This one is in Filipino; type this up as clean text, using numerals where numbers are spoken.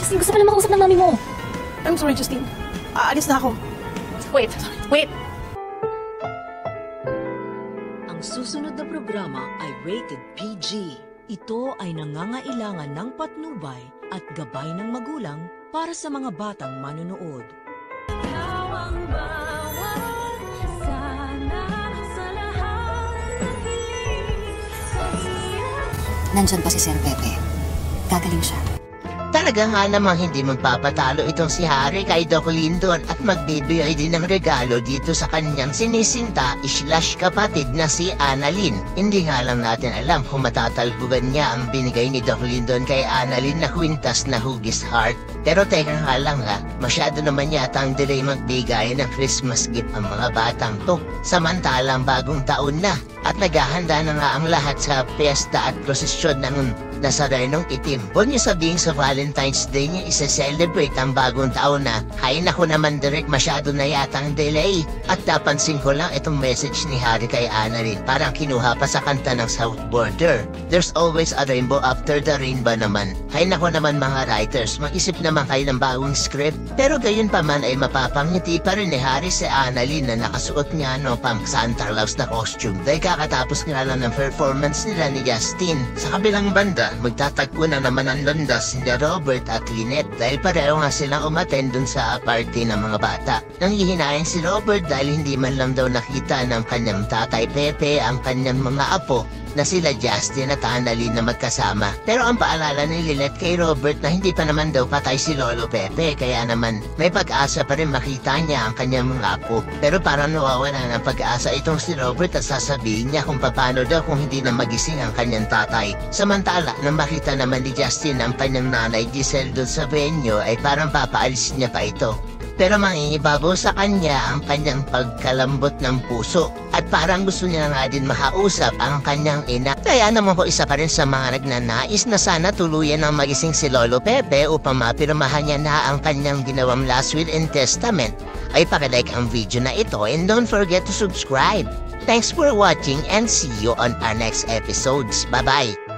Justin, gusto pa lang makausap ng mami mo. I'm sorry, Justine. Aalis na ako. Wait. Ang susunod na programa ay rated PG. Ito ay nangangailangan ng patnubay at gabay ng magulang para sa mga batang manunood. Nandyan pa si Sir Pepe. Gagaling siya. Talaga nga namang hindi magpapatalo itong si Harry kay Doc Lindon at magbibigay din ng regalo dito sa kanyang sinisinta / kapatid na si Annalyn. Hindi nga lang natin alam kung matatalbugan niya ang binigay ni Doc Lindon kay Annalyn na kwintas na hugis heart. Pero teka nga lang ha, masyado naman yata ang delay magbigay ng Christmas gift ang mga batang to. Samantalang bagong taon na at naghahanda na nga ang lahat sa piyesta at prosesyon ng nasa renong itim. Huwag niyo sabihin sa Valentine's Day niya isa-celebrate ang bagong taon na. Hay naku naman direct, masyado na yata ang delay. At napansin ko lang itong message ni Harry kay Annalyn. Parang kinuha pa sa kanta ng South Border. There's always a rainbow after the rainbow naman. Hay naku naman mga writers, mag-isip naman kayo ng bagong script. Pero gayon pa man ay mapapangiti pa rin ni Harry si Annalyn na nakasuot niya pang Santa Claus na costume. Dahil kakatapos nga lang ng performance nila ni Justin. Sa kabilang banda, magtatagpo na naman ang landas ni Robert at Lynette dahil pareho nga silang umattend dun sa party ng mga bata. Nanghihinayan si Robert dahil hindi man lang daw nakita ng kanyang tatay Pepe ang kanyang mga apo na sila Justin at Annalyn na magkasama. Pero ang paalala ni Lynette kay Robert na hindi pa naman daw patay si Lolo Pepe, kaya naman may pag-asa pa rin makita niya ang kanyang mga apo. Pero parang nawawala ng pag-asa itong si Robert at sasabihin niya kung paano daw kung hindi na magising ang kanyang tatay. Samantala, nang makita naman ni Justin ang kanyang nanay Giselle doon sa venue ay parang papaalis niya pa ito. Pero mangingibabaw sa kanya ang kanyang pagkalambot ng puso at parang gusto niya nga din makausap ang kanyang ina. Kaya naman po isa pa rin sa mga nagnanais na sana tuluyan ang magising si Lolo Pepe upang mapirmahan niya na ang kanyang ginawang last will and testament. Ay pakilike ang video na ito and don't forget to subscribe. Thanks for watching and see you on our next episodes. Bye-bye!